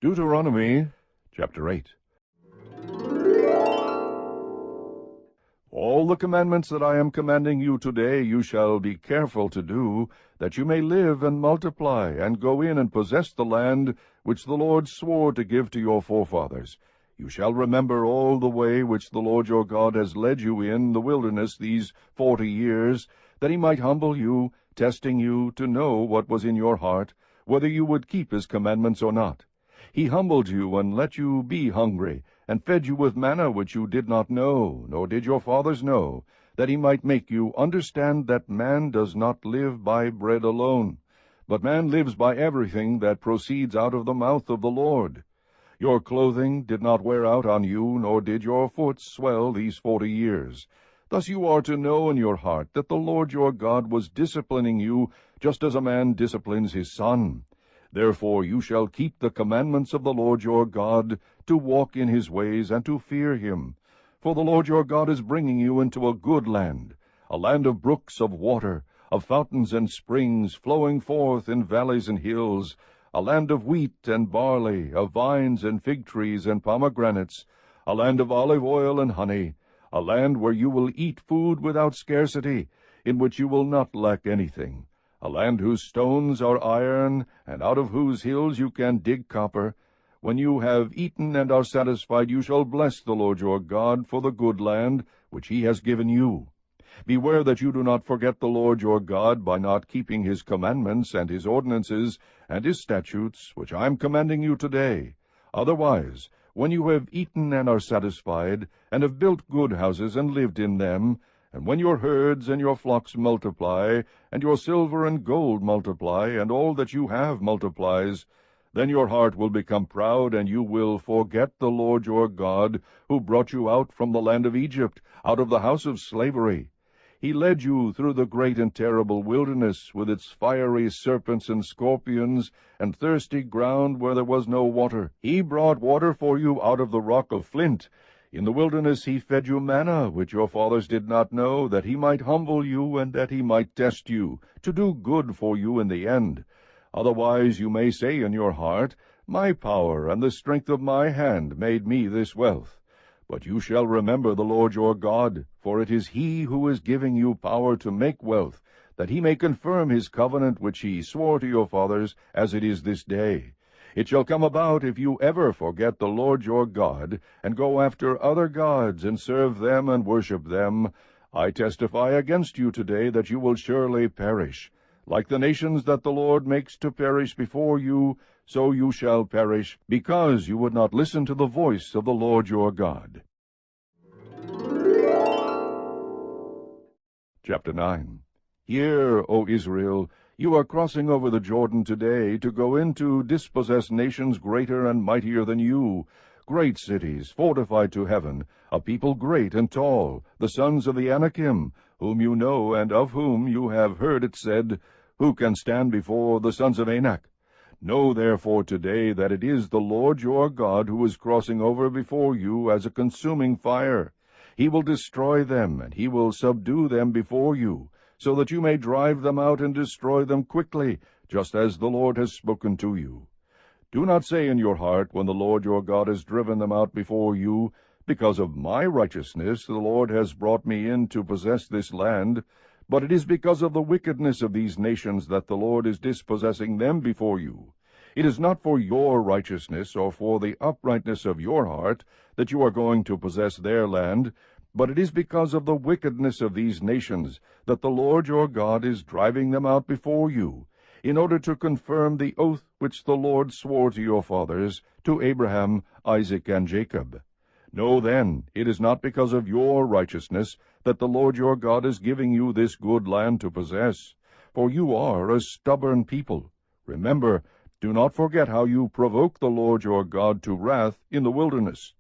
Deuteronomy chapter 8. All the commandments that I am commanding you today you shall be careful to do, that you may live and multiply, and go in and possess the land which the Lord swore to give to your forefathers. You shall remember all the way which the Lord your God has led you in the wilderness these 40 years, that he might humble you, testing you to know what was in your heart, whether you would keep his commandments or not. He humbled you and let you be hungry, and fed you with manna which you did not know, nor did your fathers know, that he might make you understand that man does not live by bread alone, but man lives by everything that proceeds out of the mouth of the Lord. Your clothing did not wear out on you, nor did your foot swell these 40 years. Thus you are to know in your heart that the Lord your God was disciplining you, just as a man disciplines his son. Therefore you shall keep the commandments of the Lord your God, to walk in his ways, and to fear him. For the Lord your God is bringing you into a good land, a land of brooks of water, of fountains and springs flowing forth in valleys and hills, a land of wheat and barley, of vines and fig trees and pomegranates, a land of olive oil and honey, a land where you will eat food without scarcity, in which you will not lack anything, a land whose stones are iron, and out of whose hills you can dig copper. When you have eaten and are satisfied, you shall bless the Lord your God for the good land which he has given you. Beware that you do not forget the Lord your God by not keeping his commandments and his ordinances and his statutes, which I am commanding you today. Otherwise, when you have eaten and are satisfied, and have built good houses and lived in them, and when your herds and your flocks multiply, and your silver and gold multiply, and all that you have multiplies, then your heart will become proud, and you will forget the Lord your God, who brought you out from the land of Egypt, out of the house of slavery. He led you through the great and terrible wilderness, with its fiery serpents and scorpions, and thirsty ground where there was no water. He brought water for you out of the rock of flint. In the wilderness he fed you manna, which your fathers did not know, that he might humble you, and that he might test you, to do good for you in the end. Otherwise you may say in your heart, My power and the strength of my hand made me this wealth. But you shall remember the Lord your God, for it is he who is giving you power to make wealth, that he may confirm his covenant which he swore to your fathers, as it is this day. It shall come about, if you ever forget the Lord your God, and go after other gods, and serve them and worship them, I testify against you today that you will surely perish. Like the nations that the Lord makes to perish before you, so you shall perish, because you would not listen to the voice of the Lord your God. Chapter 9. Hear, O Israel, you are crossing over the Jordan today to go in to dispossess nations greater and mightier than you, great cities, fortified to heaven, a people great and tall, the sons of the Anakim, whom you know, and of whom you have heard it said, Who can stand before the sons of Anak? Know therefore today that it is the Lord your God who is crossing over before you as a consuming fire. He will destroy them, and he will subdue them before you, so that you may drive them out and destroy them quickly, just as the Lord has spoken to you. Do not say in your heart, when the Lord your God has driven them out before you, Because of my righteousness the Lord has brought me in to possess this land, but it is because of the wickedness of these nations that the Lord is dispossessing them before you. It is not for your righteousness or for the uprightness of your heart that you are going to possess their land, but it is because of the wickedness of these nations that the Lord your God is driving them out before you, in order to confirm the oath which the Lord swore to your fathers, to Abraham, Isaac, and Jacob. Know then, it is not because of your righteousness that the Lord your God is giving you this good land to possess, for you are a stubborn people. Remember, do not forget how you provoked the Lord your God to wrath in the wilderness.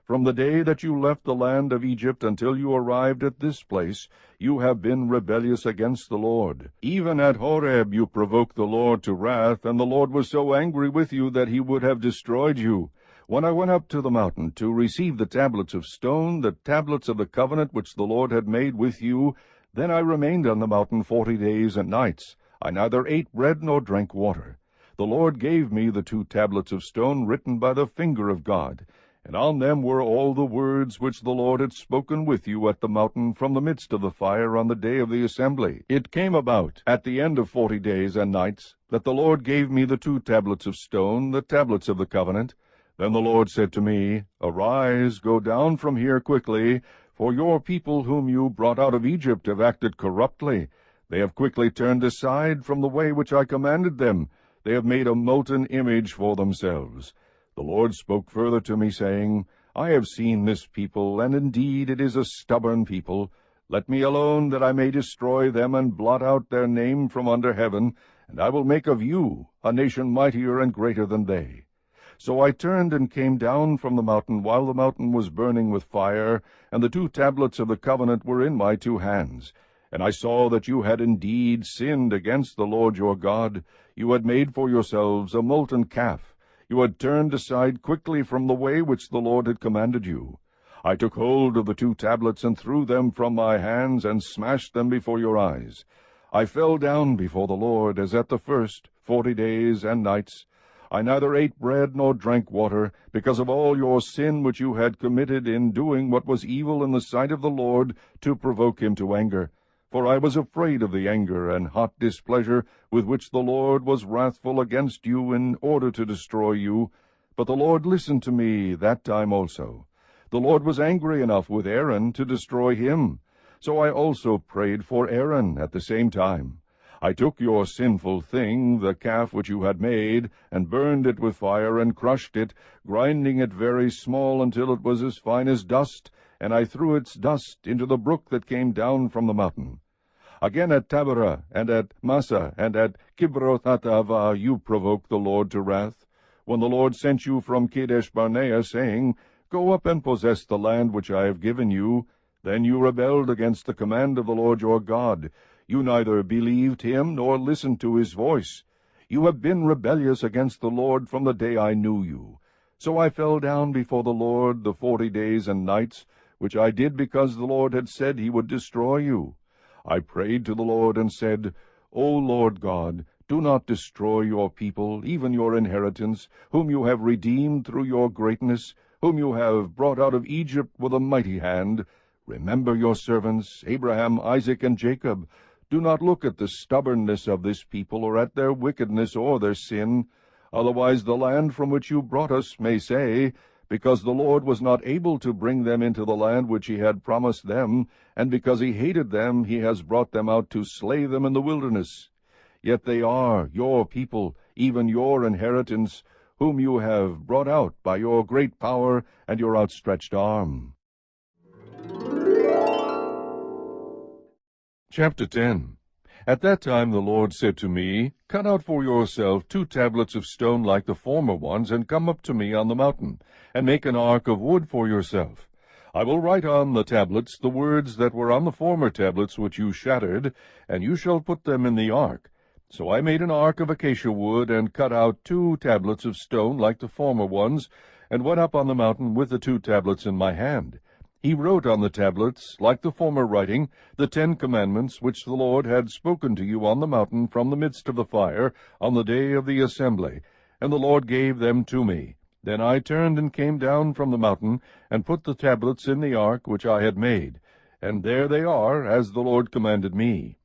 From the day that you left the land of Egypt until you arrived at this place, you have been rebellious against the Lord. Even at Horeb you provoked the Lord to wrath, and the Lord was so angry with you that he would have destroyed you. When I went up to the mountain to receive the tablets of stone, the tablets of the covenant which the Lord had made with you, then I remained on the mountain 40 days and nights. I neither ate bread nor drank water. The Lord gave me the 2 tablets of stone written by the finger of God, and on them were all the words which the Lord had spoken with you at the mountain from the midst of the fire on the day of the assembly. It came about, at the end of 40 days and nights, that the Lord gave me the 2 tablets of stone, the tablets of the covenant. Then the Lord said to me, Arise, go down from here quickly, for your people whom you brought out of Egypt have acted corruptly. They have quickly turned aside from the way which I commanded them. They have made a molten image for themselves. The Lord spoke further to me, saying, I have seen this people, and indeed it is a stubborn people. Let me alone, that I may destroy them, and blot out their name from under heaven, and I will make of you a nation mightier and greater than they. So I turned and came down from the mountain, while the mountain was burning with fire, and the 2 tablets of the covenant were in my 2 hands. And I saw that you had indeed sinned against the Lord your God. You had made for yourselves a molten calf. You had turned aside quickly from the way which the Lord had commanded you. I took hold of the 2 tablets and threw them from my hands, and smashed them before your eyes. I fell down before the Lord, as at the first 40 days and nights. I neither ate bread nor drank water, because of all your sin which you had committed in doing what was evil in the sight of the Lord, to provoke him to anger. For I was afraid of the anger and hot displeasure with which the Lord was wrathful against you in order to destroy you. But the Lord listened to me that time also. The Lord was angry enough with Aaron to destroy him. So I also prayed for Aaron at the same time. I took your sinful thing, the calf which you had made, and burned it with fire, and crushed it, grinding it very small until it was as fine as dust, and I threw its dust into the brook that came down from the mountain. Again at Taberah, and at Massa, and at Kibroth-hattaavah you provoked the Lord to wrath, when the Lord sent you from Kadesh-barnea, saying, Go up and possess the land which I have given you. Then you rebelled against the command of the Lord your God. You neither believed him nor listened to his voice. You have been rebellious against the Lord from the day I knew you. So I fell down before the Lord the 40 days and nights, which I did because the Lord had said he would destroy you. I prayed to the Lord and said, O Lord God, do not destroy your people, even your inheritance, whom you have redeemed through your greatness, whom you have brought out of Egypt with a mighty hand. Remember your servants, Abraham, Isaac, and Jacob. Do not look at the stubbornness of this people, or at their wickedness or their sin. Otherwise the land from which you brought us may say, Because the Lord was not able to bring them into the land which he had promised them, and because he hated them, he has brought them out to slay them in the wilderness. Yet they are your people, even your inheritance, whom you have brought out by your great power and your outstretched arm. Chapter 10. At that time the Lord said to me, Cut out for yourself 2 tablets of stone like the former ones, and come up to me on the mountain, and make an ark of wood for yourself. I will write on the tablets the words that were on the former tablets which you shattered, and you shall put them in the ark. So I made an ark of acacia wood, and cut out 2 tablets of stone like the former ones, and went up on the mountain with the 2 tablets in my hand. He wrote on the tablets, like the former writing, the 10 commandments which the Lord had spoken to you on the mountain from the midst of the fire on the day of the assembly, and the Lord gave them to me. Then I turned and came down from the mountain, and put the tablets in the ark which I had made, and there they are, as the Lord commanded me.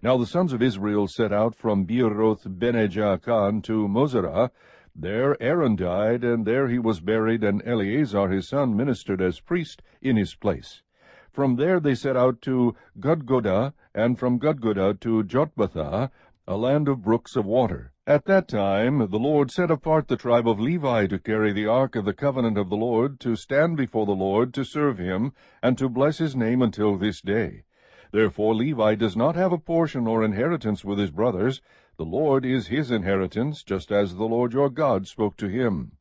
Now the sons of Israel set out from Beeroth-bene-Jaakan to Mosera. There Aaron died, and there he was buried, and Eleazar his son ministered as priest in his place. From there they set out to Gudgodah, and from Gudgodah to Jotbathah, a land of brooks of water. At that time the Lord set apart the tribe of Levi to carry the ark of the covenant of the Lord, to stand before the Lord, to serve him, and to bless his name until this day. Therefore Levi does not have a portion or inheritance with his brothers. The Lord is his inheritance, just as the Lord your God spoke to him.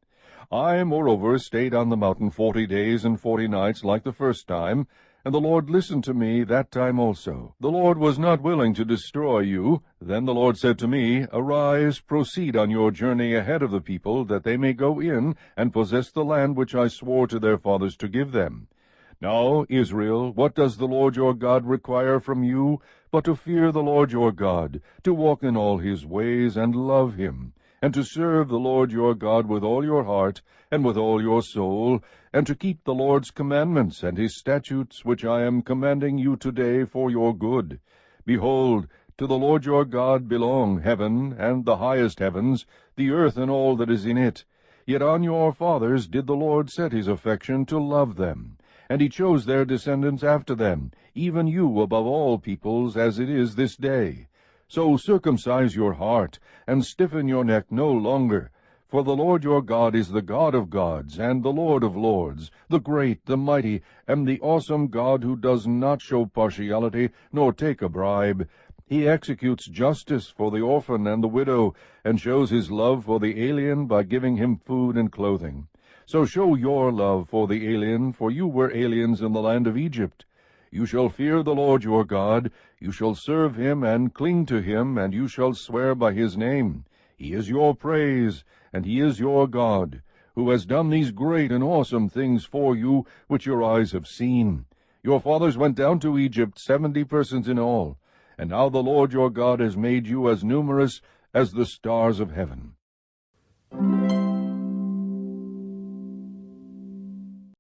I, moreover, stayed on the mountain 40 days and 40 nights like the first time, and the Lord listened to me that time also. The Lord was not willing to destroy you. Then the Lord said to me, Arise, proceed on your journey ahead of the people, that they may go in and possess the land which I swore to their fathers to give them. Now, Israel, what does the Lord your God require from you, but to fear the Lord your God, to walk in all his ways, and love him, and to serve the Lord your God with all your heart, and with all your soul, and to keep the Lord's commandments and his statutes, which I am commanding you today for your good. Behold, to the Lord your God belong heaven, and the highest heavens, the earth and all that is in it. Yet on your fathers did the Lord set his affection to love them, and he chose their descendants after them, even you above all peoples, as it is this day. So circumcise your heart, and stiffen your neck no longer. For the Lord your God is the God of gods, and the Lord of lords, the great, the mighty, and the awesome God, who does not show partiality, nor take a bribe. He executes justice for the orphan and the widow, and shows his love for the alien by giving him food and clothing. So show your love for the alien, for you were aliens in the land of Egypt. You shall fear the Lord your God, you shall serve him and cling to him, and you shall swear by his name. He is your praise, and he is your God, who has done these great and awesome things for you, which your eyes have seen. Your fathers went down to Egypt, 70 persons in all, and now the Lord your God has made you as numerous as the stars of heaven.